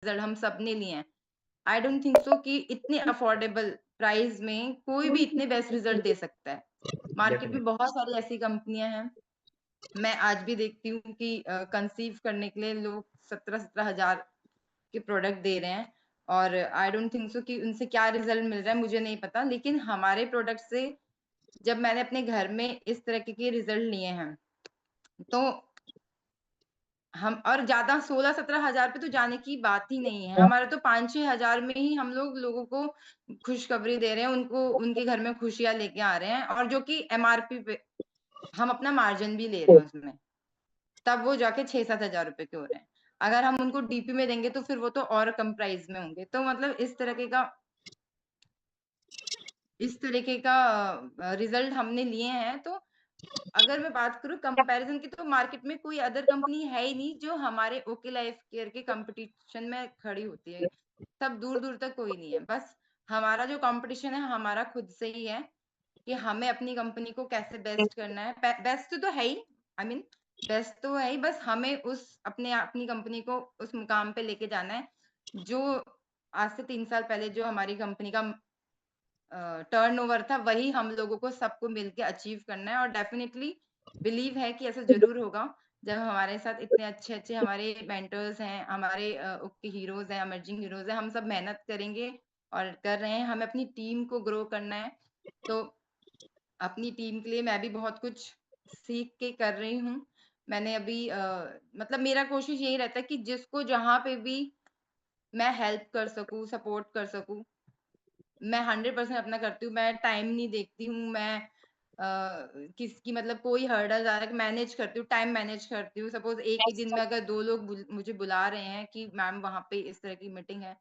Result हम सबने लिए हैं। आई डोंट थिंक सो कि इतने अफोर्डेबल प्राइस में कोई भी इतने बेस्ट रिजल्ट दे सकता है। मार्केट में डेफिनेटली। बहुत सारी ऐसी कंपनियां हैं, मैं आज भी देखती हूँ कि कंसीव करने के लिए लोग 17-17 हजार के प्रोडक्ट दे रहे हैं, और आई डोंट थिंक सो कि उनसे क्या रिजल्ट मिल रहा है मुझे नहीं पता, लेकिन हमारे प्रोडक्ट से जब मैंने अपने घर में इस तरह के रिजल्ट लिए हैं, तो हम और ज़्यादा 16-17 हज़ार पे तो जाने की बात ही नहीं है। हमारा तो 5-6 हज़ार में ही हम लोग लोगों को खुशखबरी दे रहे हैं, उनको उनके घर में खुशियाँ लेके आ रहे हैं, और जो कि एमआरपी पे हम अपना मार्जिन भी ले रहे हैं उसमें। तब वो जाके 6-7 हज़ार रुपए के हो रहे हैं। अगर हम उनको डीपी में देंगे तो फिर वो तो और कम प्राइस में होंगे। तो मतलब इस तरीके का रिज़ल्ट हमने लिए हैं। तो अगर मैं बात करूँ कंपैरिज़न की, तो मार्केट में कोई अदर कंपनी है ही नहीं जो हमारे ओके लाइफ केयर के कॉम्पिटिशन में खड़ी होती है। सब दूर-दूर तक कोई नहीं है। बस हमारा जो कॉम्पिटिशन है हमारा खुद से ही है, कि हमें अपनी कंपनी को कैसे बेस्ट करना है। बेस्ट तो है ही, आई मीन बेस्ट तो है ही, बस हमें उस अपनी कंपनी को उस मुकाम पे लेके जाना है, जो आज से 3 साल पहले जो हमारी कंपनी का टर्नओवर था, वही हम लोगों को सबको मिलके अचीव करना है, और डेफिनिटली बिलीव है कि ऐसा ज़रूर होगा। जब हमारे साथ इतने अच्छे-अच्छे हमारे मेंटर्स हैं, हमारे ओके हीरोज़ हैं, इमर्जिंग हीरोज़ हैं, हम सब मेहनत करेंगे और कर रहे हैं, हमें अपनी टीम को ग्रो करना है। तो अपनी टीम के लिए मैं भी बहुत कुछ सीख के कर रही हूँ। मैंने अभी मतलब मेरा कोशिश यही रहता है कि जिसको जहाँ पे भी मैं हेल्प कर सकूँ, सपोर्ट कर सकूँ, मैं 100% अपना करती हूँ। मैं टाइम नहीं देखती हूँ, मैं किसकी मतलब कोई हर्डल्स आ रहा है, मैनेज करती हूँ, टाइम मैनेज करती हूँ। सपोज़ एक ही दिन में अगर 2 लोग मुझे बुला रहे हैं कि मैम वहाँ पे इस तरह की मीटिंग है,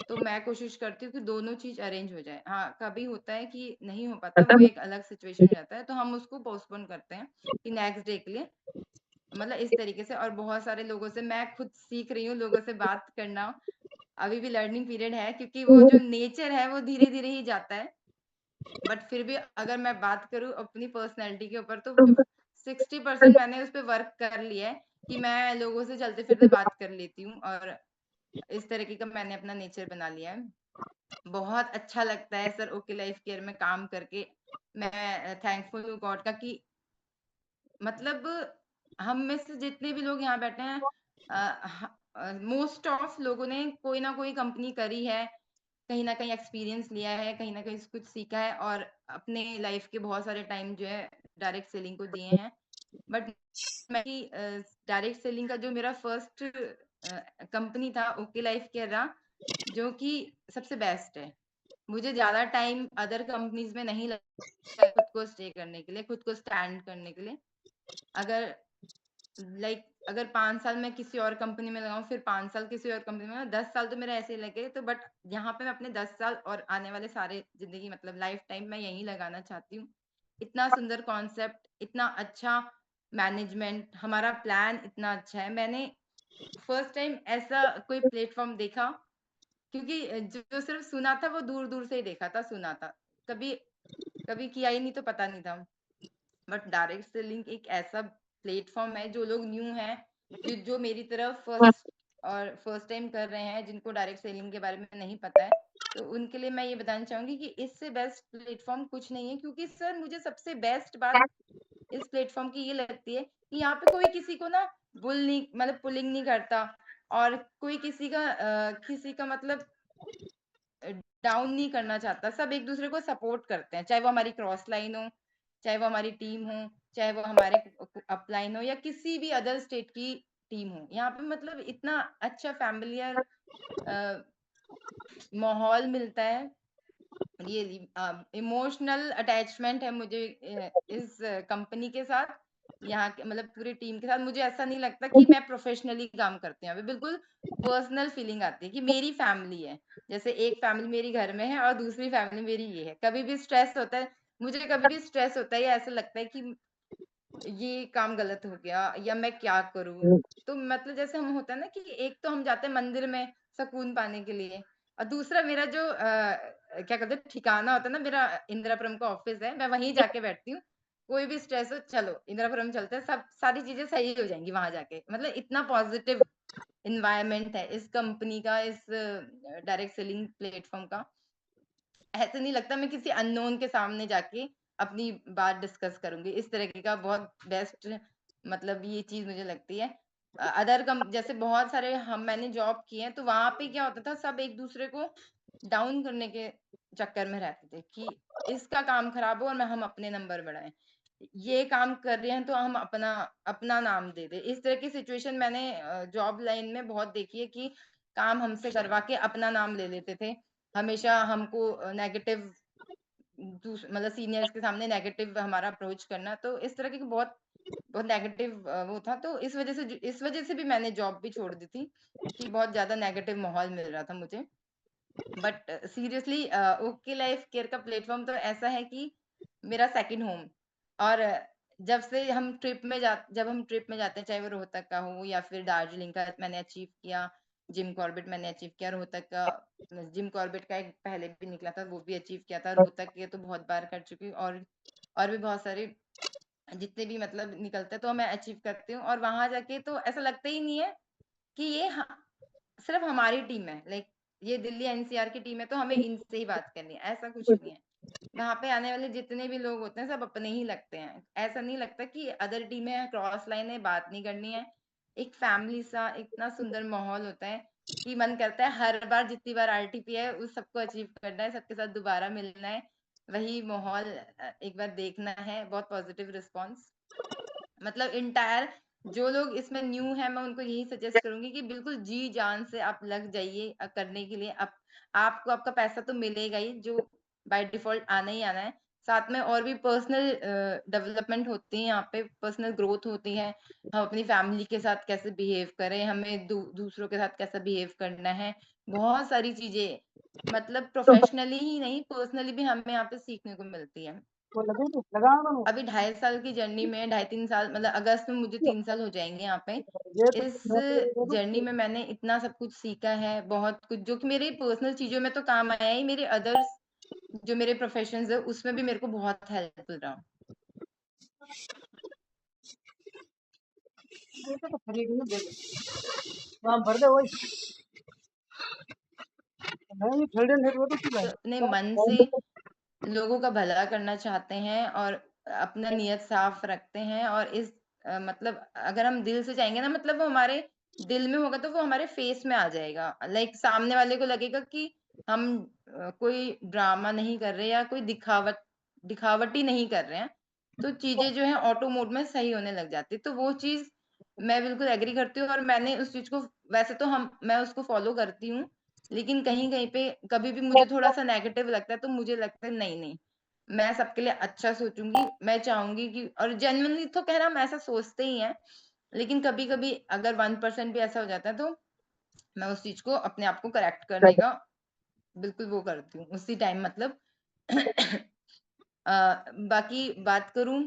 तो मैं कोशिश करती हूँ कि दोनों चीज़ अरेंज हो जाए। हाँ, कभी होता है कि नहीं हो पाता, वो एक अलग सिचुएशन हो जाता है, तो हम उसको पोस्टपोन करते हैं कि नेक्स्ट डे के लिए। मतलब इस तरीके से, और बहुत सारे लोगों से मैं खुद सीख रही हूँ, लोगों से बात करना। अभी भी लर्निंग पीरियड है, क्योंकि वो जो नेचर है वो धीरे-धीरे ही जाता है। बट फिर भी अगर मैं बात करूँ अपनी पर्सनैलिटी के ऊपर, तो 60% मैंने उस पे वर्क कर लिया है, कि मैं लोगों से चलते-फिरते बात कर लेती हूँ, और इस तरीके का मैंने अपना नेचर बना लिया है। बहुत अच्छा लगता है सर ओके लाइफ केयर में काम करके। मैं थैंकफुल हूँ गॉड का कि मतलब हम में से जितने भी लोग यहाँ बैठे हैं, मोस्ट ऑफ लोगों ने कोई ना कोई कंपनी करी है, कहीं न कहीं एक्सपीरियंस लिया है, कहीं न कहीं कुछ सीखा है, और अपने लाइफ के बहुत सारे टाइम जो है डायरेक्ट सेलिंग को दिए हैं। बट मैं डायरेक्ट सेलिंग का जो मेरा फर्स्ट कंपनी था ओके लाइफ केयर रहा, जो कि सबसे बेस्ट है। मुझे ज़्यादा टाइम अदर कंपनीज़ में नहीं लगा खुद को स्टे करने के लिए, खुद को स्टैंड करने के लिए। अगर अगर 5 साल मैं किसी और कंपनी में लगाऊँ, फिर 5 साल किसी और कंपनी में, 10 साल तो मेरे ऐसे ही लगे, तो बट यहाँ पे मैं अपने 10 साल और आने वाले सारे ज़िंदगी मतलब लाइफ टाइम मैं यहीं लगाना चाहती हूँ। इतना सुंदर कॉन्सेप्ट, इतना अच्छा मैनेजमेंट, हमारा प्लान इतना अच्छा है। मैंने फर्स्ट टाइम ऐसा कोई प्लेटफ़ॉर्म देखा, क्योंकि जो सिर्फ़ सुना था वो दूर-दूर से ही देखा था, सुना था। कभी कभी किया ही नहीं तो पता नहीं था। बट डायरेक्ट सेलिंग एक ऐसा प्लेटफ़ॉर्म है, जो लोग न्यू हैं, जो मेरी तरह फर्स्ट टाइम कर रहे हैं, जिनको डायरेक्ट सेलिंग के बारे में नहीं पता है, तो उनके लिए मैं ये बताना चाहूँगी कि इससे बेस्ट प्लेटफ़ॉर्म कुछ नहीं है, क्योंकि सर मुझे सबसे बेस्ट बात इस प्लेटफ़ॉर्म की ये लगती है कि यहाँ पे कोई किसी को ना पुलिंग नहीं करता, और कोई किसी का मतलब अ, डाउन नहीं करना चाहता, सब एक-दूसरे को सपोर्ट करते हैं, चाहे वो हमारी क्रॉस लाइन हो, चाहे वो हमारी टीम हो, चाहे वो हमारे अपलाइन हो, या किसी भी अदर स्टेट की टीम हो। यहाँ पे मतलब इतना अच्छा फ़ैमिलियर अ, माहौल मिलता है, रियली इमोशनल अटैचमेंट है मुझे इस कंपनी के साथ, यहाँ के मतलब पूरी टीम के साथ। मुझे ऐसा नहीं लगता कि मैं प्रोफेशनली काम करती हूँ, अभी बिल्कुल पर्सनल फीलिंग आती है कि मेरी फैमिली है। जैसे एक फैमिली मेरी घर में है और दूसरी फैमिली मेरी ये है। कभी भी स्ट्रेस होता है, मुझे कभी भी स्ट्रेस होता है या ऐसा लगता है कि ये काम गलत हो गया या मैं क्या करूँ? तो मतलब जैसे हम होता है ना कि एक तो हम जाते हैं मंदिर में सुकून पाने के लिए, और दूसरा मेरा जो क्या कहते हैं ठिकाना होता है ना, मेरा इंदिरापुरम का ऑफ़िस है, मैं वहीं जाके बैठती हूँ। कोई भी स्ट्रेस हो, चलो इंदिरापुरम चलते हैं, सब सारी चीज़ें सही हो जाएँगी वहाँ जाके। मतलब इतना पॉज़िटिव एनवायरनमेंट है इस कंपनी का, इस डायरेक्ट सेलिंग प्लेटफ़ॉर्म का, ऐसा नहीं लगता मैं किसी अननोन के सामने जाके अपनी बात डिस्कस करूँगी। इस तरीके का बहुत बेस्ट मतलब ये चीज़ मुझे लगती है। अदर कम जैसे बहुत सारे हम मैंने जॉब किए हैं, तो वहाँ पे क्या होता था सब एक-दूसरे को डाउन करने के चक्कर में रहते थे कि इसका काम खराब हो और हम अपने नंबर बढ़ाएँ। ये काम कर रहे हैं तो हम अपना अपना नाम दे दें। इस तरह की सिचुएशन मैंने जॉब लाइन में बहुत देखी है कि काम हमसे करवा के अपना नाम ले लेते थे। हमेशा हमको नेगेटिव मतलब सीनियर्स के सामने नेगेटिव हमारा अप्रोच करना, तो इस तरह की बहुत बहुत नेगेटिव वो था, तो इस वजह से भी मैंने जॉब भी छोड़ दी थी कि बहुत ज़्यादा नेगेटिव माहौल मिल रहा था मुझे। But seriously okay life care का प्लेटफ़ॉर्म तो ऐसा है कि मेरा सेकंड होम। और जब हम ट्रिप में जाते हैं, चाहे वो रोहतक का हो या फिर दार्जिलिंग का मैंने अचीव किया, जिम कॉर्बेट मैंने अचीव किया, रोहतक का जिम कॉर्बेट का एक पहले भी निकला था, वो भी अचीव किया था। रोहतक के तो बहुत बार कर चुकी हूँ और भी बहुत सारे जितने भी मतलब निकलते हैं तो मैं अचीव करती हूँ और वहाँ जाके तो ऐसा लगता ही नहीं है कि ये सिर्फ़ हमारी टीम है, लाइक ये दिल्ली एनसीआर की टीम है तो हमें इनसे ही बात करनी है, ऐसा कुछ नहीं है। वहाँ पे आने वाले जितने भी लोग होते हैं सब अपने ही लगते हैं। ऐसा नहीं लगता कि अदर टीम है, क्रॉस लाइन है, बात नहीं करनी है। एक फैमिली सा इतना सुंदर माहौल होता है कि मन करता है हर बार जितनी बार आरटीपी है उस सबको अचीव करना है, सबके साथ दोबारा मिलना है। वही माहौल एक बार देखना है, बहुत पॉजिटिव रिस्पॉन्स। मतलब एंटायर जो लोग इसमें न्यू हैं, मैं उनको यही सजेस्ट करूँगी कि बिल्कुल जी-जान से आप लग जाइए करने के लिए। आपको आपका पैसा तो मिलेगा ही, जो बाय डिफ़ॉल्ट आना ही आना है। साथ में और भी पर्सनल डेवलपमेंट होती है यहाँ पे, पर्सनल ग्रोथ होती है। हम अपनी फैमिली के साथ कैसे बिहेव करें, हमें दूसरों के साथ कैसा बिहेव करना है, बहुत सारी चीज़ें मतलब प्रोफ़ेशनली ही नहीं, पर्सनली भी हमें यहाँ पे सीखने को मिलती है। वो लगे तो लगा ना वो। अभी 2.5 साल की जर्नी में 2.5-3 साल मतलब अगस्त में मुझे 3 साल हो जाएँगे यहाँ पे। ये तो इस मैं जर्नी में मैंने इतना सब कुछ सीखा है, बहुत कुछ जो कि मेरी पर्सनल चीज़ों में तो काम आया ही, मेरे अदर्स जो मेरे प्रोफ़ेशंस है उसमें भी मेरे को बहुत हेल्पफुल रहा। तो खरीद नहीं दे वहाँ भर दे वही नहीं खेलने नहीं वो तो तो अपने मन से लोगों का भला करना चाहते हैं और अपना नियत साफ रखते हैं और मतलब अगर हम दिल से चाहेंगे ना मतलब वो हमारे दिल में होगा तो वो हमारे फेस में आ जाएगा। लाइक सामने वाले को लगेगा कि हम कोई ड्रामा नहीं कर रहे या कोई दिखावटी नहीं कर रहे हैं। तो चीज़ें जो हैं ऑटो मोड में सही होने लग जाती है। तो वो चीज़ मैं बिल्कुल एग्री करती हूँ और मैंने उस चीज़ को वैसे तो हम मैं उसको फ़ॉलो करती हूँ। लेकिन कहीं-कहीं पे कभी भी मुझे थोड़ा-सा नेगेटिव लगता है तो मुझे लगता है नहीं, नहीं, मैं सबके लिए अच्छा सोचूँगी, मैं चाहूँगी कि और जेन्युइनली तो ख़ैर हम ऐसा सोचते ही हैं, लेकिन कभी-कभी अगर 1% भी ऐसा हो जाता है तो मैं उस चीज़ को अपने आप को करेक्ट करने का बिल्कुल वो करती हूँ, उसी टाइम मतलब बाकी बात करूँ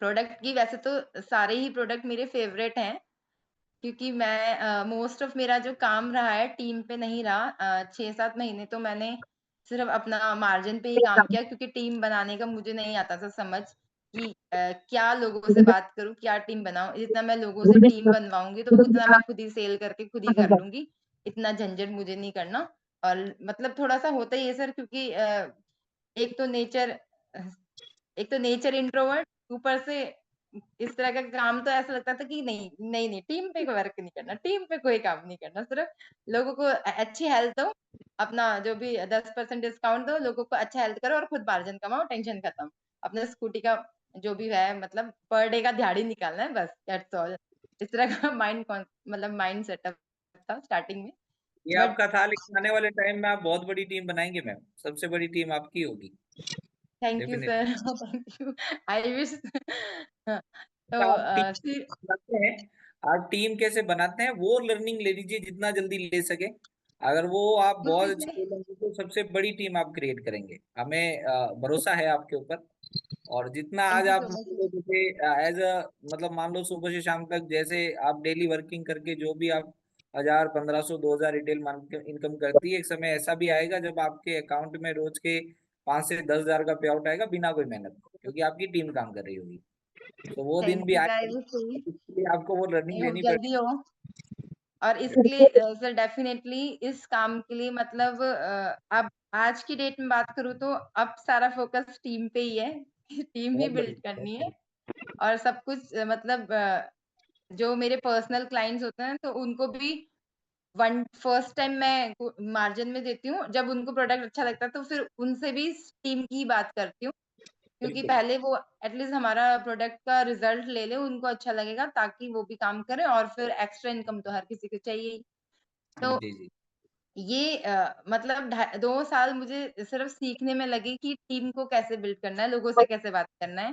प्रोडक्ट की वैसे तो सारे ही प्रोडक्ट मेरे फ़ेवरेट हैं। क्योंकि मैं मोस्ट ऑफ मेरा जो काम रहा है टीम पे नहीं रहा 6-7 महीने तो मैंने सिर्फ़ अपना मार्जिन पे ही काम किया क्योंकि टीम बनाने का मुझे नहीं आता था समझ कि क्या लोगों से बात करूँ, क्या टीम बनाऊँ? जितना मैं लोगों से टीम बनवाऊँगी तो उतना मैं खुद ही सेल करके खुद ही कर लूँगी, इतना झंझट मुझे नहीं करना। और मतलब थोड़ा-सा होता ही है सर क्योंकि एक तो नेचर अ, एक तो नेचर इंट्रोवर्ट ऊपर से इस तरह का काम तो ऐसा लगता था कि नहीं, नहीं, नहीं टीम पे कोई वर्क नहीं करना, टीम पे कोई काम नहीं करना, सिर्फ़ लोगों को अच्छी हेल्थ दो, अपना जो भी 10% डिस्काउंट दो, लोगों को अच्छा हेल्थ करो और खुद मार्जिन कमाओ, टेंशन खत्म। अपना स्कूटी का जो भी है मतलब पर डे का दिहाड़ी निकालना है बस दैट्स ऑल। इस तरह का मतलब माइंड सेटअप था स्टार्टिंग में। ये बट आपका था, लेकिन आने वाले टाइम में आप बहुत बड़ी टीम बनाएंगे मैम, सबसे बड़ी टीम आपकी होगी thank you definitely. Sir thank you I wish तो आप टीम फिर बनाते हैं, आप टीम कैसे बनाते हैं वो लर्निंग ले लीजिए जितना जल्दी ले सके। अगर वो आप बहुत उसके अच्छी लिए ले लेंगे तो सबसे बड़ी टीम आप क्रिएट करेंगे, हमें भरोसा है आपके ऊपर। और जितना आज थैंक यू आप सो मान मच लो जैसे एज अ मतलब मान लो सुबह से शाम तक जैसे आप डेली वर्किंग करके जो भी आप 1,000, 1,500, 2,000 रिटेल मार्केट इनकम करती है, एक समय ऐसा भी आएगा जब आपके अकाउंट में रोज के 5 से 10 हज़ार का पे आउट आएगा बिना कोई मेहनत, क्योंकि आपकी टीम काम कर रही होगी। तो वो दिन थैंक भी यू आएगा, गाइस इसलिए आपको वो लर्निंग आई होप लेनी जल्दी पड़ेगी। हो और इसके लिए सर डेफ़िनेटली इस काम के लिए मतलब अब आज की डेट में बात करूँ तो अब सारा फ़ोकस टीम पे ही है। टीम ही बहुत बिल्ड बढ़िया, बहुत करनी है बढ़िया। और सब कुछ मतलब जो मेरे पर्सनल क्लाइंट्स होते हैं तो उनको भी वन फर्स्ट टाइम मैं को मार्जिन में देती हूँ। जब उनको प्रोडक्ट अच्छा लगता है तो फिर उनसे भी टीम की बात करती हूँ। क्योंकि बिल्कुल। पहले वो एटलीस्ट हमारा प्रोडक्ट का रिज़ल्ट ले लें, उनको अच्छा लगेगा ताकि वो भी काम करें और फिर एक्स्ट्रा इनकम तो हर किसी को चाहिए ही। तो जी, जी। ये मतलब 2 साल मुझे सिर्फ़ सीखने में लगे कि टीम को कैसे बिल्ड करना है, लोगों से कैसे बात करना है।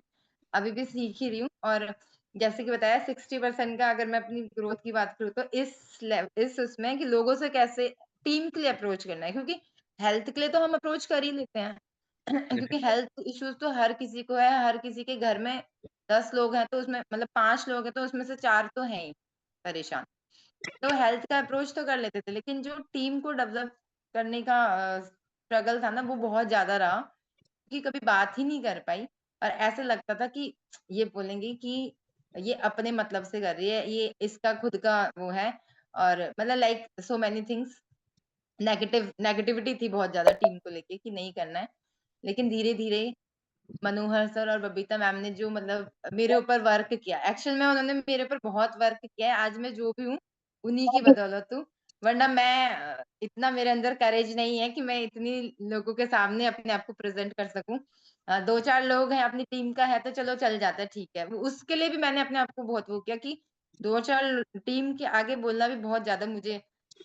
अभी भी सीख ही रही हूँ और जैसे कि बताया 60% का अगर मैं अपनी ग्रोथ की बात करूँ तो इस उसमें कि लोगों से कैसे टीम के लिए अप्रोच करना है क्योंकि हेल्थ के लिए तो हम अप्रोच कर ही लेते हैं। क्योंकि डेफिनिटली। हेल्थ इश्यूज़ तो हर किसी को है, हर किसी के घर में 10 लोग हैं तो उसमें मतलब 5 लोग हैं तो उसमें से 4 तो हैं ही परेशान। तो हेल्थ का अप्रोच तो कर लेते थे, लेकिन जो टीम को डेवलप करने का स्ट्रगल था ना वो बहुत ज़्यादा रहा, कि कभी बात ही नहीं कर पाई और ऐसे लगता था कि ये बोलेंगे कि ये अपने मतलब से कर रही है, ये इसका खुद का वो है और मतलब like so many things negativity थी बहुत ज़्यादा टीम को लेके कि नहीं करना है। लेकिन धीरे-धीरे मनोहर सर और बबीता मैम ने जो मतलब मेरे ऊपर वर्क किया। एक्चुअल में उन्होंने मेरे ऊपर बहुत वर्क किया है। आज मैं जो भी हूँ, उन्हीं की बदौलत हूँ। वरना मैं इतना मेरे अंदर करेज नहीं है कि मैं इतनी लोगों के सामने अपने आप को प्रेज़ेंट कर सकूँ। 2-4 लोग हैं, अपनी टीम का है तो चलो चल जाता है, ठीक है। वो उसके लिए भी मैंने अपने आप को बहुत वो किया कि 2-4 टीम के आगे बोलना भी बहुत ज़्यादा मुझे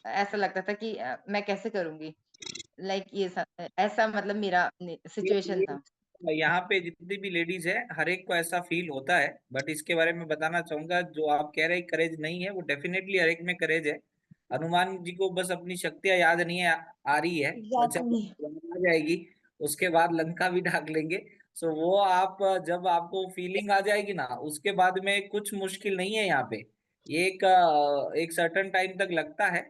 ऐसा लगता था कि मैं कैसे करूँगी? लाइक ऐसा मतलब मेरा ने सिचुएशन था। यहाँ पे जितनी भी लेडीज है हर एक को ऐसा फील होता है, बट इसके बारे में बताना चाहूंगा जो आप कह रहे हैं करेज नहीं है, वो डेफिनेटली हर एक में करेज है। हनुमान जी को बस अपनी शक्तियां याद नहीं है, आ रही है। जब एग्ज़ैक्टली। आ जाएगी उसके बाद लंका भी ढाक लेंगे। सो वो आप जब आपको फीलिंग आ जाएगी ना उसके बाद में कुछ मुश्किल नहीं है यहाँ पे। ये एक सर्टेन टाइम तक लगता है,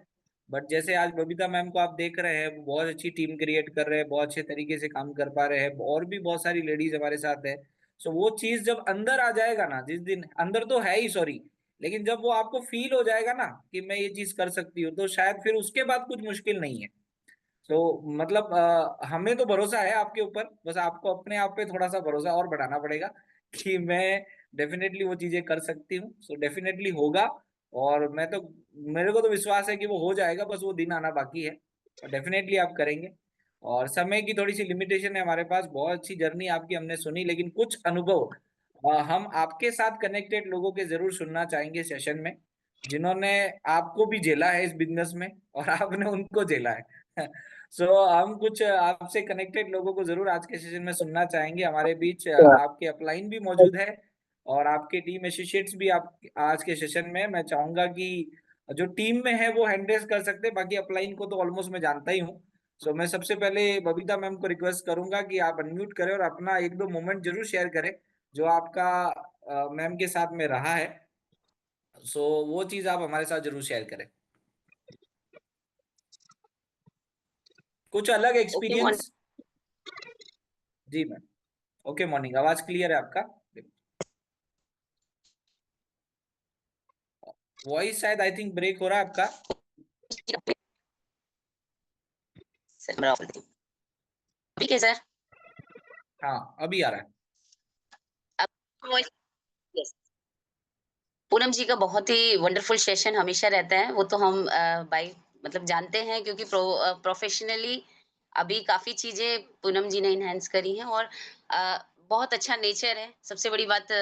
बट जैसे आज बबीता मैम को आप देख रहे हैं, वो बहुत अच्छी टीम क्रिएट कर रहे हैं, बहुत अच्छे तरीके से काम कर पा रहे हैं, और भी बहुत सारी लेडीज हमारे साथ है। सो वो चीज जब अंदर आ जाएगा ना, जिस दिन अंदर तो है ही, सॉरी, लेकिन जब वो आपको फील हो जाएगा ना कि मैं ये चीज कर सकती हूँ, तो शायद फिर उसके बाद कुछ मुश्किल नहीं है। तो मतलब हमें तो भरोसा है आपके ऊपर, बस आपको अपने आप पे थोड़ा सा भरोसा और बढ़ाना पड़ेगा कि मैं डेफिनेटली वो चीजें कर सकती हूँ। सो डेफिनेटली होगा, और मैं तो, मेरे को तो विश्वास है कि वो हो जाएगा, बस वो दिन आना बाकी है, और डेफिनेटली आप करेंगे। और समय की थोड़ी सी लिमिटेशन है हमारे पास, बहुत अच्छी जर्नी आपकी हमने सुनी, लेकिन कुछ अनुभव हम आपके साथ कनेक्टेड लोगों के जरूर सुनना चाहेंगे सेशन में, जिन्होंने आपको भी झेला है इस बिजनेस में और आपने उनको झेला है। सो हम कुछ आपसे कनेक्टेड लोगों को जरूर आज के सेशन में सुनना चाहेंगे। हमारे बीच आपके अपलाइन भी मौजूद है और आपके टीम एसोसिएट्स भी आप आज के सेशन में। मैं चाहूंगा कि जो टीम में है वो हैंडल्स कर सकते हैं, बाकी अपलाइन को तो ऑलमोस्ट मैं जानता ही हूँ। सो मैं सबसे पहले बबीता मैम को रिक्वेस्ट करूंगा कि आप अनम्यूट करें और अपना एक दो मोमेंट जरूर शेयर करें जो आपका मैम के साथ में रहा है। सो वो चीज आप हमारे साथ जरूर शेयर करें, कुछ अलग ओके मॉर्निंग। एक्सपीरियंस। जी मैम। ओके मॉर्निंग, आवाज क्लियर है आपका? वॉइस शायद आई थिंक ब्रेक हो रहा है आपका। सर मेरा ठीक है सर। हाँ अभी आ रहा है। अब वॉइस यस। पूनम जी का बहुत ही वंडरफुल सेशन हमेशा रहता है, वो तो हम बाय मतलब जानते हैं क्योंकि प्रोफेशनली अभी काफी चीजें पूनम जी ने इनहेंस करी हैं और बहुत अच्छा नेचर है। सबसे बड़ी बात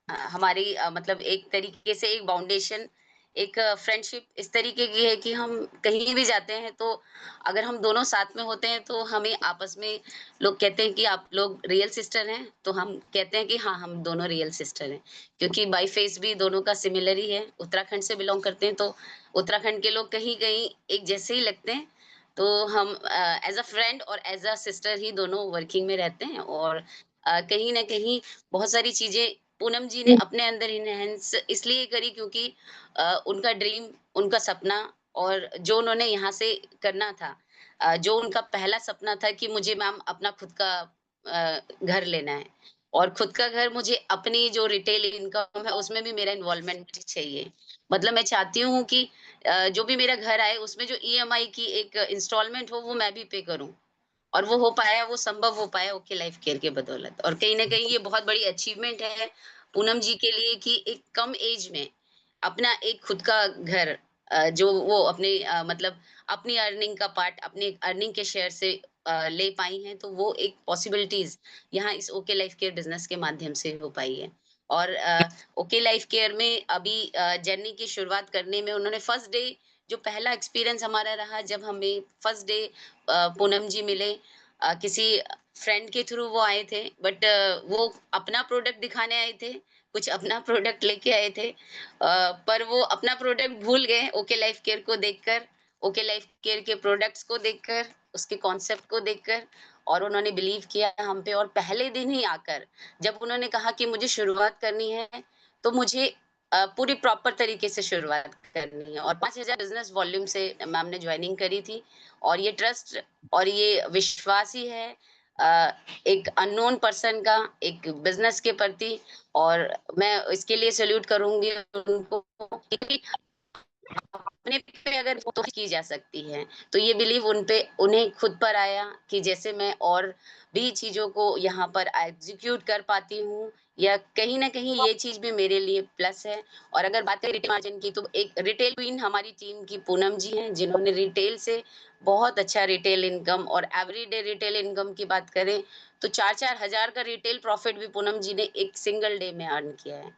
हमारी मतलब एक तरीके से एक बाउंडेशन, एक फ्रेंडशिप इस तरीके की है कि हम कहीं भी जाते हैं तो अगर हम दोनों साथ में होते हैं तो हमें आपस में लोग कहते हैं कि आप लोग रियल सिस्टर हैं, तो हम कहते हैं कि हाँ हम दोनों रियल सिस्टर हैं क्योंकि बाई फेस भी दोनों का सिमिलर ही है। उत्तराखंड से बिलोंग करते हैं तो उत्तराखंड के लोग कहीं कहीं एक जैसे ही लगते हैं। तो हम एज अ फ्रेंड और एज अ सिस्टर ही दोनों वर्किंग में रहते हैं और कहीं ना कहीं बहुत सारी चीजें पूनम जी ने अपने अंदर इनहेंस इसलिए करी क्योंकि उनका ड्रीम, उनका सपना और जो उन्होंने यहाँ से करना था, जो उनका पहला सपना था कि मुझे मैम अपना खुद का घर लेना है और खुद का घर मुझे अपनी जो रिटेल इनकम है उसमें भी मेरा इन्वॉल्वमेंट चाहिए। मतलब मैं चाहती हूँ कि जो भी मेरा घर आए उसमें जो ईएमआई की एक इंस्टॉलमेंट हो वो मैं भी पे करूँ। और वो हो पाया, वो संभव हो पाया ओके लाइफ केयर के बदौलत। और कहीं न कहीं ये बहुत बड़ी अचीवमेंट है पूनम जी के लिए कि एक कम एज में अपना एक खुद का घर जो वो अपने मतलब अपनी अर्निंग का पार्ट अपने अर्निंग के शेयर से ले पाई हैं, तो वो एक पॉसिबिलिटीज़ यहाँ इस ओके लाइफ केयर बिज़नेस के माध्यम से हो पाई है। और ओके लाइफ केयर में अभी जर्नी की शुरुआत करने में उन्होंने फर्स्ट डे जो पहला एक्सपीरियंस हमारा रहा जब हमें फर्स्ट डे पूनम जी मिले किसी फ्रेंड के थ्रू वो आए थे बट वो अपना प्रोडक्ट दिखाने आए थे कुछ अपना प्रोडक्ट लेके आए थे पर वो अपना प्रोडक्ट भूल गए ओके लाइफ केयर को देखकर ओके लाइफ केयर के प्रोडक्ट्स को देखकर उसके कॉन्सेप्ट को देखकर और उन्होंने बिलीव किया हम पे और पहले दिन ही आकर जब उन्होंने कहा कि मुझे शुरुआत करनी है तो मुझे पूरी प्रॉपर तरीके से शुरुआत करनी है और 5,000 बिजनेस वॉल्यूम से मैम ने ज्वाइनिंग करी थी और ये ट्रस्ट और ये विश्वास ही है एक अननोन पर्सन का एक बिजनेस के प्रति और मैं इसके लिए सैल्यूट करूंगी उनको क्योंकि अपने पे अगर वो तो की जा सकती है तो ये बिलीव उन पे उन्हें खुद पर आया कि जैसे मैं और भी चीजों को यहाँ पर एग्जीक्यूट कर पाती हूँ या कहीं ना कहीं ये चीज भी मेरे लिए प्लस है और अगर बात करें रिटेल मार्जिन की तो एक रिटेल क्वीन हमारी टीम की पूनम जी हैं जिन्होंने रिटेल से बहुत अच्छा रिटेल इनकम और एवरीडे रिटेल इनकम की बात करें तो 4-4 हजार का रिटेल प्रॉफिट भी पूनम जी ने एक सिंगल डे में अर्न किया है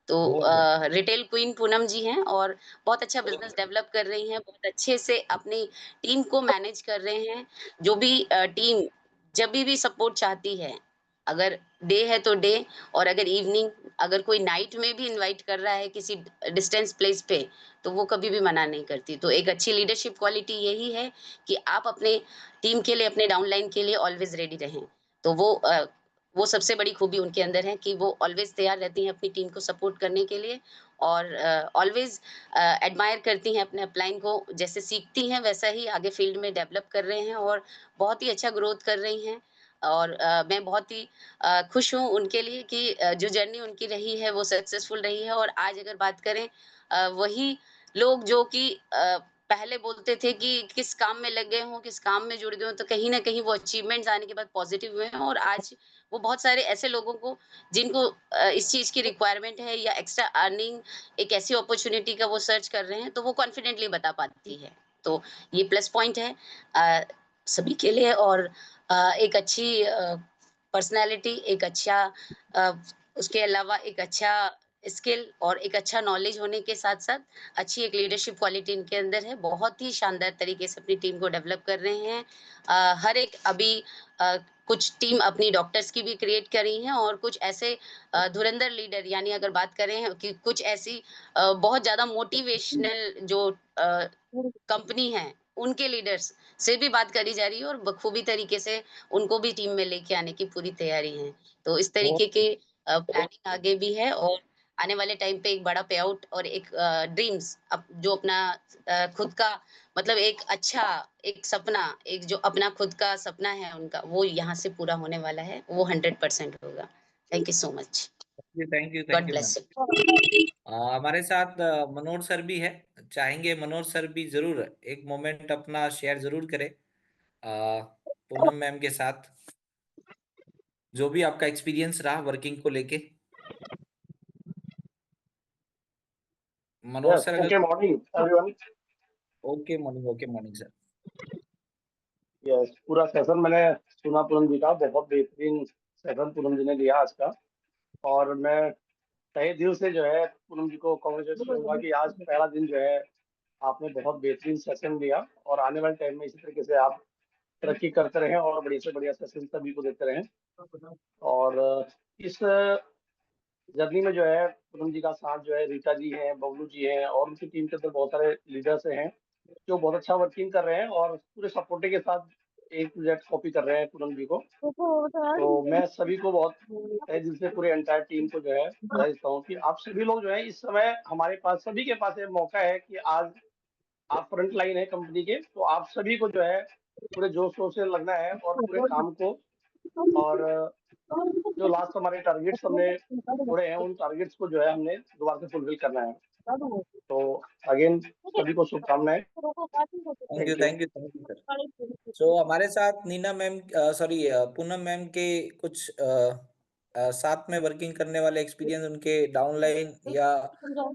तो बहुत बढ़िया। रिटेल क्वीन पूनम जी हैं और बहुत अच्छा बिज़नेस डेवलप कर रही हैं, बहुत अच्छे से अपनी टीम को मैनेज कर रहे हैं। जो भी टीम जभी भी सपोर्ट चाहती है, अगर डे है तो डे और अगर इवनिंग अगर कोई नाइट में भी इनवाइट कर रहा है किसी डिस्टेंस प्लेस पे, तो वो कभी भी मना नहीं करती। तो एक अच्छी लीडरशिप क्वालिटी यही है कि आप अपने टीम के लिए, अपने डाउनलाइन के लिए ऑलवेज़ रेडी रहें। तो वो सबसे बड़ी खूबी उनके अंदर है कि वो ऑलवेज तैयार रहती हैं अपनी टीम को सपोर्ट करने के लिए और ऑलवेज एडमायर करती हैं अपने अपलाइन को जैसे सीखती हैं वैसा ही आगे फील्ड में डेवलप कर रहे हैं और बहुत ही अच्छा ग्रोथ कर रही हैं और मैं बहुत ही खुश हूँ उनके लिए कि जो जर्नी उनकी रही है वो सक्सेसफुल रही है और आज अगर बात करें वही लोग जो कि पहले बोलते थे कि किस काम में लग गए हों, किस काम में जुड़ गए हों, तो कहीं न कहीं वो अचीवमेंट्स आने के बाद पॉज़िटिव हुए हैं और आज वो बहुत सारे ऐसे लोगों को जिनको इस चीज़ की रिक्वायरमेंट है या एक्स्ट्रा अर्निंग एक ऐसी अपॉर्च्युनिटी का वो सर्च कर रहे हैं, तो वो कॉन्फिडेंटली बता पाती है। तो ये प्लस पॉइंट है सभी के लिए और एक अच्छी पर्सनैलिटी, एक अच्छा अ, उसके अलावा एक अच्छा स्किल और एक अच्छा नॉलेज होने के साथ-साथ अच्छी एक लीडरशिप क्वालिटी इनके अंदर है। बहुत ही शानदार तरीके से अपनी टीम को डेवलप कर रहे हैं। हर एक अभी अ, कुछ टीम अपनी डॉक्टर्स की भी क्रिएट करी हैं और कुछ ऐसे धुरंधर लीडर यानी अगर बात करें कि कुछ ऐसी बहुत ज़्यादा मोटिवेशनल जो कंपनी है, उनके लीडर्स से भी बात करी जा रही है और बखूबी तरीके से उनको भी टीम में लेके आने की पूरी तैयारी है। तो इस तरीके के प्लानिंग आगे भी है और आने वाले टाइम पे एक बड़ा पे आउट और एक ड्रीम्स जो अपना खुद का मतलब एक अच्छा एक सपना एक जो अपना खुद का सपना है उनका, वो यहाँ से पूरा होने वाला है। वो 100% होगा। Thank you so much. Thank God you ma'am. Bless you. हमारे साथ मनोज सर भी है। चाहेंगे मनोज सर भी जरूर एक मोमेंट अपना शेयर जरूर करें पूनम मैम के साथ, जो भी आपका एक्सपीरियंस रहा वर्किंग को लेके। मनोज Yes, सर अगर okay morning everyone. Okay morning sir. Yes, पूरा सेशन मैंने सुना पूनम जी का, बहुत बेहतरीन सेशन पूनम जी ने लिया आज का और मैं तहे दिल से जो है पूनम जी को कॉन्ग्रेचुलेट करूंगा कि आज पहला दिन जो है आपने बहुत बेहतरीन सेशन दिया और आने वाले टाइम में इसी तरीके से आप तरक्की करते रहें और बढ़िया से बढ़िया सेशन सभी को देते रहें। और इस जर्नी में जो है पूनम जी का साथ जो है रीता जी हैं, बबलू जी हैं और उनकी टीम के अंदर बहुत सारे लीडर्स हैं जो बहुत अच्छा वर्किंग कर रहे हैं और पूरे सपोर्टिंग के साथ एक प्रोजेक्ट कॉपी कर रहे हैं पूनम जी को। तो मैं सभी को बहुत तहे दिल से पूरे एंटायर टीम को जो है बधाई देता हूँ कि आप सभी लोग जो है इस समय हमारे पास सभी के पास ये मौका है कि आज आप फ्रंट लाइन है कंपनी के, तो आप सभी को जो है पूरे जोश शोर से लगना है और पूरे काम को और जो लास्ट हमारे टारगेट्स हमने छोड़े हैं उन टारगेट्स को जो है हमने दोबारा से फुलफिल करना है। तो अगेन सभी को शुभकामनाएं। Thank you thank you. Sir. So हमारे साथ Neena ma'am sorry Poonam ma'am के कुछ साथ में वर्किंग करने वाले एक्सपीरियंस उनके डाउनलाइन या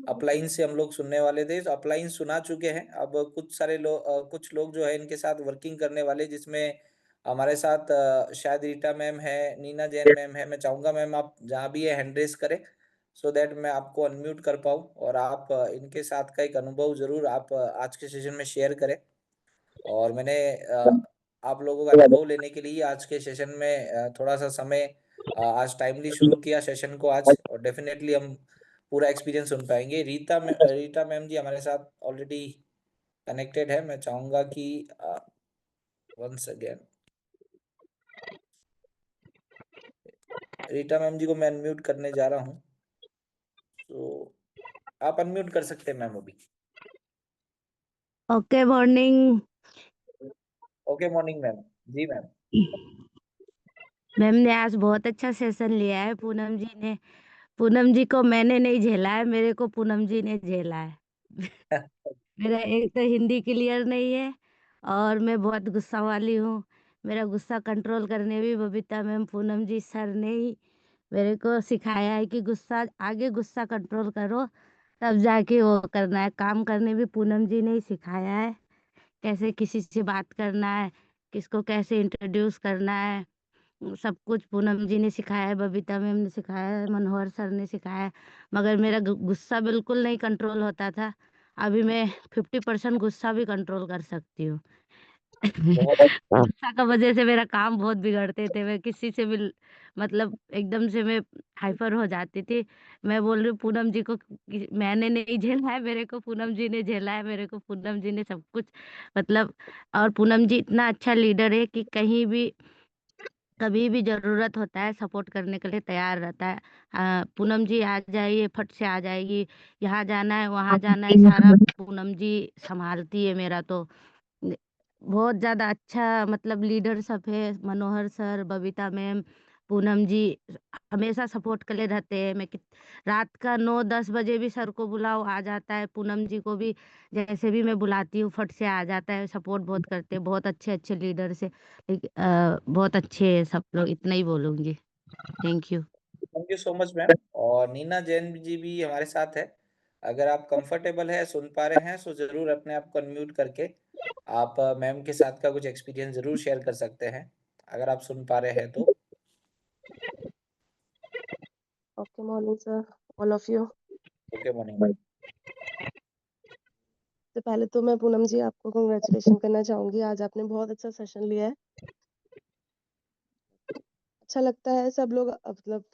अपलाइन से हम लोग सुनने वाले थे। तो अपलाइन सुना चुके हैं, अब कुछ सारे लोग कुछ लोग जो है इनके साथ वर्किंग करने वाले, जिसमें हमारे साथ शायद रीटा मैम है, नीना जैन मैम है। मैं चाहूंगा मैम आप जहाँ भी है हैंड रेस करें सो दैट मैं आपको अनम्यूट कर पाऊँ और आप इनके साथ का एक अनुभव जरूर आप आज के सेशन में शेयर करें। और मैंने आप लोगों का अनुभव लेने के लिए आज के सेशन में थोड़ा सा समय आज टाइमली शुरू किया सेशन को आज, और डेफिनेटली हम पूरा एक्सपीरियंस सुन पाएंगे। रीटा मैम जी हमारे साथ ऑलरेडी कनेक्टेड है। मैं चाहूंगा कि वंस अगेन रीटा मैम जी को मैं अनम्यूट करने जा रहा हूँ, तो आप अनम्यूट कर सकते हैं मैम अभी। Okay morning. Okay morning ma'am. जी मैम। मैम ने आज बहुत अच्छा सेशन लिया है। पूनम जी ने, पूनम जी को मैंने नहीं झेला है, मेरे को पूनम जी ने झेला है। मेरा एक तो हिंदी क्लियर नहीं है और मैं बहुत गुस्सा वाली हूँ। मेरा गुस्सा कंट्रोल करने भी बबीता मैम, पूनम जी सर ने ही मेरे को सिखाया है कि गुस्सा आगे गुस्सा कंट्रोल करो, तब जाके वो करना है। काम करने भी पूनम जी ने ही सिखाया है, कैसे किसी से बात करना है, किसको कैसे इंट्रोड्यूस करना है, सब कुछ पूनम जी ने सिखाया है, बबीता मैम ने सिखाया है, मनोहर सर ने सिखाया है। मगर मेरा गुस्सा बिल्कुल नहीं कंट्रोल होता था। अभी मैं 50% गुस्सा भी कंट्रोल कर सकती हूँ। गुस्सा का वजह से मेरा काम बहुत बिगड़ते थे। मैं किसी से भी मतलब एकदम से मैं हाइपर हो जाती थी। मैं बोल रही हूँ पूनम जी को मैंने नहीं झेला है, मेरे को पूनम जी ने झेला है, मेरे को पूनम जी ने सब कुछ मतलब। और पूनम जी इतना अच्छा लीडर है कि कहीं भी कभी भी ज़रूरत होता है सपोर्ट करने के लिए तैयार रहता है। पूनम जी आ जाइए, फट से आ जाएगी। यहाँ जाना है, वहाँ जाना है, सारा पूनम जी सँभालती है मेरा तो। न बहुत ज़्यादा अच्छा मतलब लीडर सब है। मनोहर सर, बबीता मैम, पूनम जी हमेशा सपोर्ट के लिए रहते हैं। मैं कित रात का 9-10 बजे भी सर को बुलाओ, आ जाता है। पूनम जी को भी जैसे भी मैं बुलाती हूँ, फट से आ जाता है। सपोर्ट बहुत करते हैं। बहुत अच्छे-अच्छे लीडर्स हैं। बहुत अच्छे हैं सब लोग, इतना ही बोलूँगी। Thank you. Thank you so much ma'am. और नीना जैन जी भी हमारे साथ है। अगर आप कंफर्टेबल है, सुन पा रहे हैं, सो जरूर अपने आप को अनम्यूट करके आप मैम के साथ का कुछ एक्सपीरियंस जरूर शेयर कर सकते हैं, अगर आप सुन पा रहे हैं तो। Okay, morning, sir. All of you. Okay morning. तो पहले तो मैं पूनम जी आपको कांग्रेचुलेशन करना चाहूंगी। आज आपने बहुत अच्छा सेशन लिया है। अच्छा लगता है सब लोग मतलब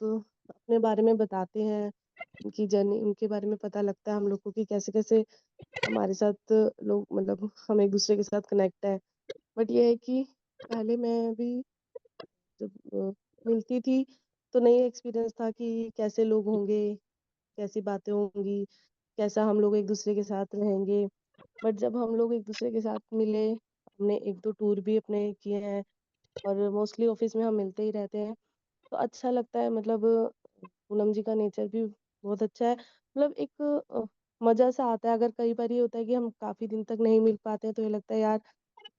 अपने बारे में बताते हैं, उनकी जर्नी, उनके बारे में पता लगता है हम लोग को कि कैसे-कैसे हमारे साथ लोग मतलब हम एक दूसरे के साथ कनेक्ट है। बट ये है कि पहले मैं भी जब मिलती थी तो नई एक्सपीरियंस था कि कैसे लोग होंगे, कैसी बातें होंगी, कैसा हम लोग एक दूसरे के साथ रहेंगे। बट जब हम लोग एक दूसरे के साथ मिले, हमने 1-2 टूर भी अपने किए हैं और मोस्टली ऑफिस में हम मिलते ही रहते हैं, तो अच्छा लगता है। मतलब पूनम जी का नेचर भी बहुत अच्छा है। मतलब एक मज़ा सा आता है। अगर कई बार ये होता है कि हम काफ़ी दिन तक नहीं मिल पाते हैं, तो ये लगता है यार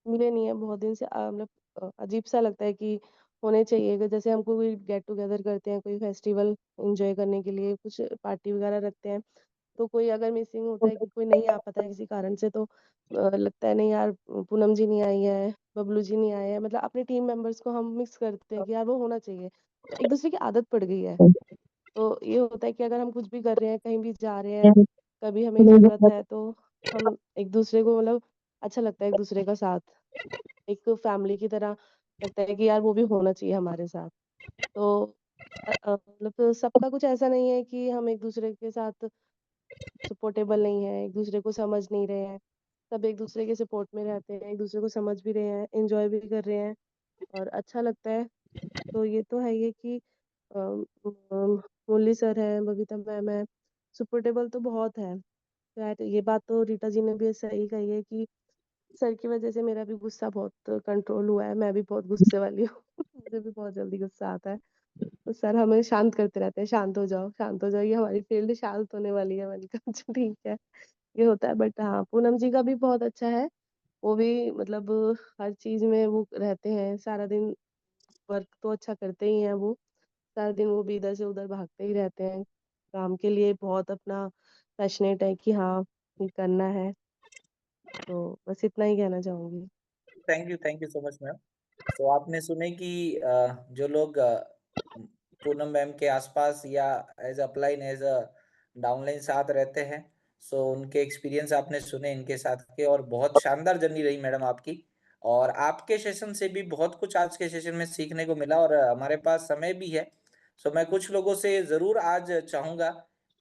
मिले नहीं है बहुत दिन से। मतलब अजीब-सा लगता है कि होने चाहिए। अगर जैसे हम कोई गेट टुगेदर करते हैं, कोई फेस्टिवल एन्जॉय करने के लिए, कुछ पार्टी वगैरह रखते हैं, तो कोई अगर मिसिंग होता है कि कोई नहीं आ पाता है किसी कारण से, तो लगता है नहीं यार पूनम जी नहीं आई है, बबलू जी नहीं आए हैं। मतलब अपने टीम मेंबर्स को हम मिक्स करते हैं कि यार वो होना चाहिए। तो एक दूसरे की आदत पड़ गई है। तो ये होता है कि अगर हम कुछ भी कर रहे हैं, कहीं भी जा रहे हैं, कभी हमें ज़रूरत है, तो हम एक दूसरे को मतलब अच्छा लगता है एक दूसरे का साथ। एक फैमिली की तरह लगता है कि यार वो भी होना चाहिए हमारे साथ। तो मतलब सबका कुछ ऐसा नहीं है कि हम एक दूसरे के साथ सपोर्टेबल नहीं है, एक दूसरे को समझ नहीं रहे हैं। सब एक दूसरे के सपोर्ट में रहते हैं, एक दूसरे को समझ भी रहे हैं, एन्जॉय भी कर रहे हैं और अच्छा लगता है। तो ये तो है ये कि मुरली सर हैं, बबीता मैम है, सपोर्टेबल तो बहुत है। खैर ये बात तो रीटा जी ने भी सही कही है कि सर की वजह से मेरा भी गुस्सा बहुत कंट्रोल हुआ है। मैं भी बहुत गुस्से वाली हूँ। मुझे भी बहुत जल्दी गुस्सा आता है। तो सर हमें शांत करते रहते हैं, शांत हो जाओ, ये हमारी फील्ड शांत होने वाली है। मैंने कहा अच्छा ठीक है, ये होता है। बट हाँ, पूनम जी का भी बहुत अच्छा है। वो भी मतलब हर चीज़ में वो रहते हैं, सारा दिन वर्क तो अच्छा करते ही हैं वो। सारा दिन वो भी इधर से उधर भागते ही रहते हैं। काम के लिए बहुत अपना पैशनेट है कि हाँ, ये करना है। तो बस इतना ही कहना चाहूँगी। Thank you so much ma'am. तो आपने सुने कि जो लोग पूनम मैम के आसपास या as upline as a downline साथ रहते हैं, सो उनके एक्सपीरियंस आपने सुने इनके साथ के, और बहुत शानदार जर्नी रही मैडम आपकी। और आपके सेशन से भी बहुत कुछ आज के सेशन में सीखने को मिला, और हमारे पास समय भी है। सो मैं कुछ लोगों से जरूर आज चाहूंगा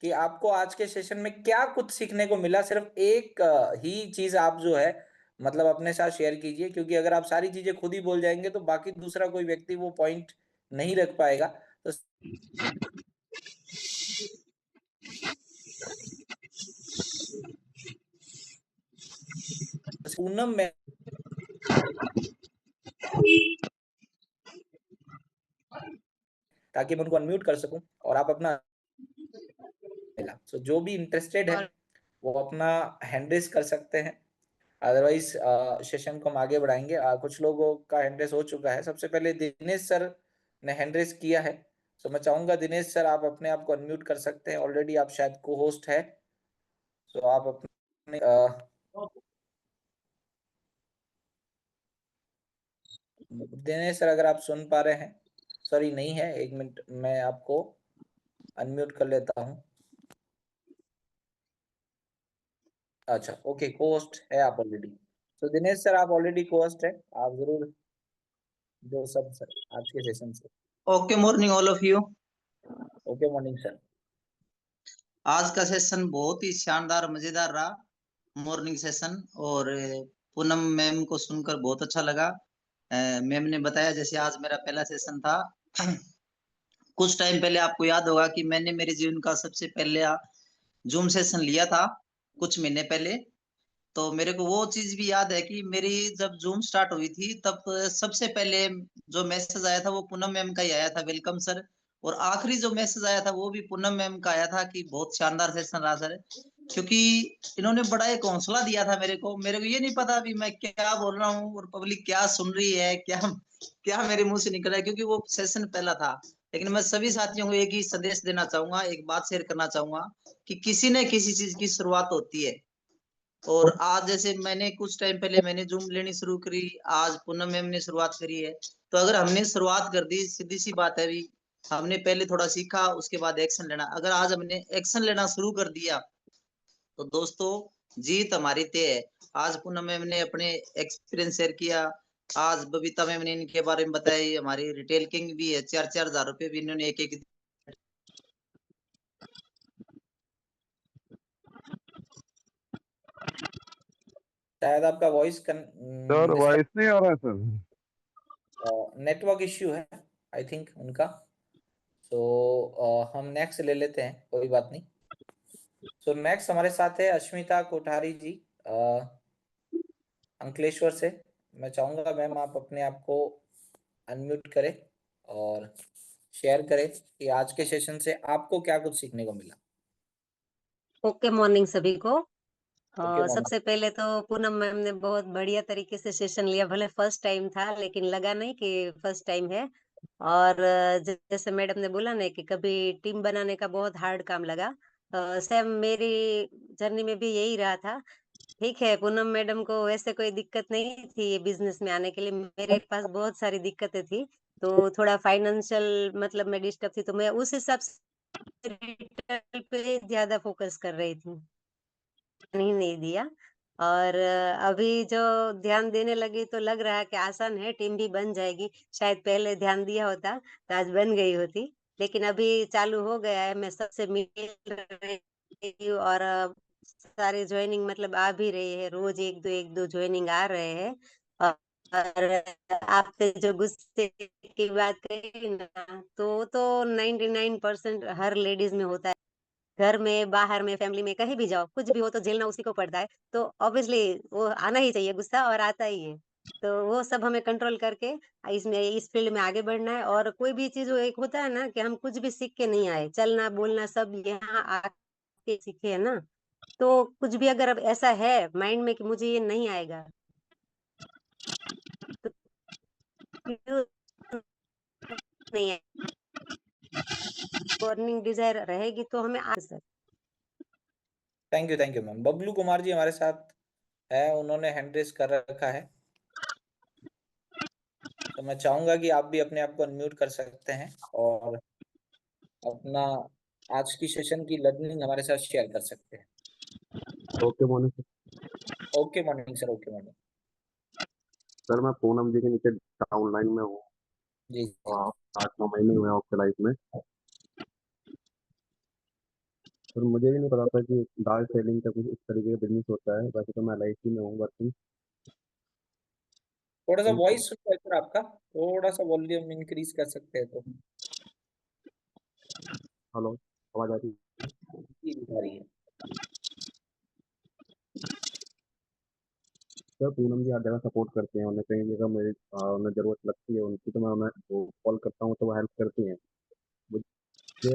कि आपको आज के सेशन में क्या कुछ सीखने को मिला, सिर्फ एक ही चीज आप जो है मतलब अपने साथ शेयर कीजिए, क्योंकि अगर आप सारी चीजें खुद ही बोल जाएंगे तो बाकी दूसरा कोई व्यक्ति वो पॉइंट नहीं रख पाएगा। तो पूनम में ताकि मैं उनको अनम्यूट कर सकूं और आप अपना मिला, सो जो भी इंटरेस्टेड है और वो अपना हैंड रेस कर सकते हैं। अदरवाइज सेशन को हम आगे बढ़ाएंगे। कुछ लोगों का हैंड रेस हो चुका है। सबसे पहले दिनेश सर ने हैंड रेस किया है, तो मैं चाहूंगा दिनेश सर आप अपने आप को अनम्यूट कर सकते हैं। ऑलरेडी आप शायद को होस्ट है, तो आप अपने दिनेश सर अगर आप सुन पा रहे हैं, सॉरी नहीं है, एक मिनट मैं आपको अनम्यूट कर लेता हूं। अच्छा ओके, को होस्ट है आप ऑलरेडी। तो दिनेश सर आप ऑलरेडी को होस्ट है, आप जरूर जो सब सर आज के सेशन से। Okay morning all of you. Okay morning sir. आज का सेशन बहुत ही शानदार मजेदार रहा, मॉर्निंग सेशन। और पूनम मैम को सुनकर बहुत अच्छा लगा। मैम ने बताया जैसे आज मेरा पहला सेशन था। कुछ टाइम पहले आपको याद होगा कि मैंने मेरे जीवन का सबसे पहले जूम सेशन लिया था कुछ महीने पहले। तो मेरे को वो चीज भी याद है कि मेरी जब जूम स्टार्ट हुई थी तब सबसे पहले जो मैसेज आया था वो पूनम मैम का ही आया था, वेलकम सर। और आखिरी जो मैसेज आया था वो भी पूनम मैम का आया था कि बहुत शानदार सेशन रहा सर। क्योंकि इन्होंने बड़ा एक हौसला दिया था मेरे को ये नहीं पता अभी मैं क्या बोल रहा हूँ और पब्लिक क्या सुन रही है, क्या क्या मेरे मुंह से निकल रहा है, क्योंकि वो सेशन पहला था। लेकिन मैं सभी साथियों को एक ही संदेश देना चाहूंगा, एक बात शेयर करना चाहूंगा कि किसी न किसी चीज की शुरुआत होती है। और आज जैसे मैंने कुछ टाइम पहले मैंने जूम लेनी शुरू करी, आज पूनम मैम ने शुरुआत करी है। तो अगर हमने शुरुआत कर दी, सीधी सी बात है भी, हमने पहले थोड़ा सीखा उसके बाद एक्शन लेना। अगर आज हमने एक्शन लेना शुरू कर दिया तो दोस्तों जीत हमारी तय है। आज पूनम मैम ने अपने एक्सपीरियंस शेयर किया, आज बबीता मैम ने इनके बारे में बताया। हमारी रिटेल किंग भी है, 4-4 हजार रुपए भी इन्होंने एक एक। शायद आपका वॉइस सर वॉइस नहीं आ रहा है सर। नेटवर्क इश्यू है आई थिंक उनका। तो हम नेक्स्ट ले लेते हैं, कोई बात नहीं। तो नेक्स्ट हमारे साथ है अश्मिता कोठारी जी, अंकलेश्वर से। मैं चाहूंगा मैम आप अपने आप को अनम्यूट करें और शेयर करें कि आज के सेशन से आपको क्या कुछ सीखने को मिला। ओके मॉर्निंग सभी को। Okay morning. सबसे पहले तो पूनम मैम ने बहुत बढ़िया तरीके से सेशन लिया, भले फर्स्ट टाइम था लेकिन लगा नहीं कि फर्स्ट टाइम है। और जैसे मैडम ने बोला ना कि कभी टीम बनाने का बहुत हार्ड काम लगा, सेम मेरी जर्नी में भी यही रहा था। ठीक है, पूनम मैडम को वैसे कोई दिक्कत नहीं थी ये बिजनेस में आने के लिए, मेरे पास बहुत सारी दिक्कतें थी। तो थोड़ा फाइनेंशियल मतलब मैं डिस्टर्ब थी, तो मैं उस हिसाब से रिटेल पे ज्यादा फोकस कर रही थी, नहीं दिया। और अभी जो ध्यान देने लगी तो लग रहा है कि आसान है, टीम भी बन जाएगी। शायद पहले ध्यान दिया होता तो आज बन गई होती, लेकिन अभी चालू हो गया है। मैं सबसे मिल रही हूँ और सारी ज्वाइनिंग मतलब आ भी रही है, रोज एक दो ज्वाइनिंग आ रहे हैं। और आपने जो गुस्से की बात कही ना, तो 99% हर लेडीज में होता है। घर में, बाहर में, फैमिली में, कहीं भी जाओ, कुछ भी हो तो झेलना उसी को पड़ता है। तो ऑब्वियसली वो आना ही चाहिए गुस्सा, और आता ही है। तो वो सब हमें कंट्रोल करके इसमें इस फील्ड में आगे बढ़ना है। और कोई भी चीज़ वो एक होता है ना कि हम कुछ भी सीख के नहीं आए, चलना, बोलना सब यहाँ आके सीखे है ना। तो कुछ भी अगर अब ऐसा है माइंड में कि मुझे ये नहीं आएगा, तो क्यों नहीं है, अर्निंग डिज़ायर रहेगी तो हमें sir. Thank you ma'am. Babloo Kumar ji हमारे साथ है, उन्होंने हैंड रेज कर रखा है, तो मैं चाहूंगा कि आप भी अपने आप को अनम्यूट कर सकते हैं और अपना आज की सेशन की लर्निंग हमारे साथ शेयर कर सकते हैं। Okay morning okay morning sir, okay morning sir. मैं पूनम जी के नीचे डाउन लाइन में हूँ जी। और 8-9 महीने हुए आपके लाइफ में। सर मुझे भी नहीं पता था कि डार्क सेलिंग का कुछ इस तरीके का बिजनेस होता है। वैसे तो मैं LIC में हूँ वर्किंग। थोड़ा सा वॉइस सुन रहा है सर आपका, थोड़ा सा वॉल्यूम इंक्रीज कर सकते हैं तो। हेलो, आवाज आ रही है? जी, आ रही है। सर पूनम जी हर जगह सपोर्ट करते हैं, उन्हें कहीं जगह मेरी उन्हें ज़रूरत लगती है उनकी, तो मैं उन्हें वो कॉल करता हूँ तो वो हेल्प करती हैं मुझे।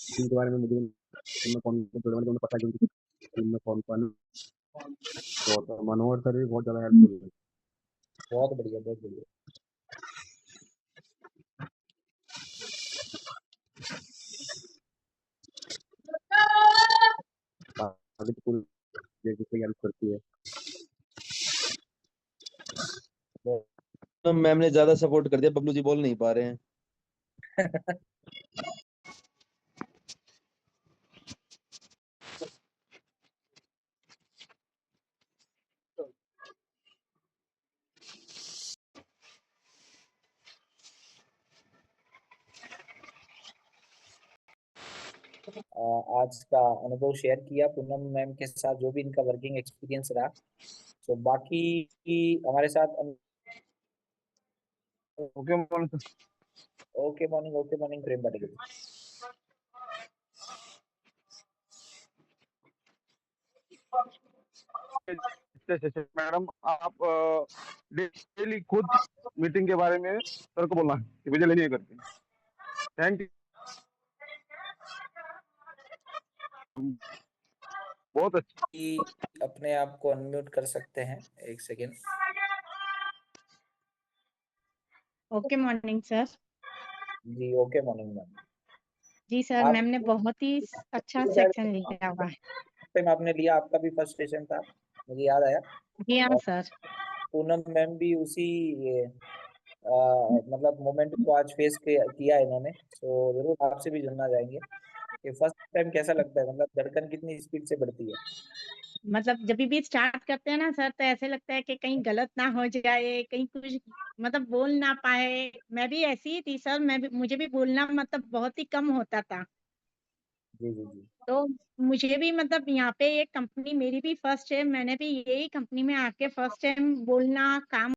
टीम के बारे में मुझे टीम में कौन जुड़े वाले उन्हें पता है कि उनकी टीम में कौन कौन है। तो मनोहर सर भी बहुत ज़्यादा हेल्पफुल है। बहुत बढ़िया, बहुत बढ़िया। आगे तो पूरी जैसे हेल्प करती है। तो मैम ने ज्यादा सपोर्ट कर दिया, बबलू जी बोल नहीं पा रहे हैं। आज का अनुभव शेयर किया पूनम मैम के साथ, जो भी इनका वर्किंग एक्सपीरियंस रहा। तो बाकी हमारे साथ ओके मॉर्निंग। ओके मॉर्निंग प्रेम पाटिल। मैडम आप डेली खुद मीटिंग के बारे में सर को बोलना कि मुझे लेनी है करके। थैंक यू, बहुत अच्छी। अपने आप को अनम्यूट कर सकते हैं, एक सेकेंड। Okay morning sir. जी ओके मॉर्निंग मैम। जी सर, मैम ने बहुत ही अच्छा सेक्शन लिया हुआ है। टाइम आपने लिया, आपका भी फर्स्ट सेशन था, मुझे याद आया। जी हाँ सर। पूनम मैम भी उसी मतलब मोमेंट को आज फेस किया इन्होंने, तो जरूर आपसे भी जानना चाहेंगे कि फर्स्ट टाइम कैसा लगता है, मतलब धड़कन कितनी स्पीड से बढ़ती है। मतलब जब भी स्टार्ट करते हैं ना सर, तो ऐसे लगता है कि कहीं गलत ना हो जाए, कहीं कुछ मतलब बोल ना पाए। मैं भी ऐसी ही थी सर, मुझे भी बोलना मतलब बहुत ही कम होता था। जी जी जी। तो मुझे भी मतलब यहाँ पे एक कंपनी मेरी भी फर्स्ट है, मैंने भी यही कंपनी में आके फर्स्ट टाइम बोलना, काम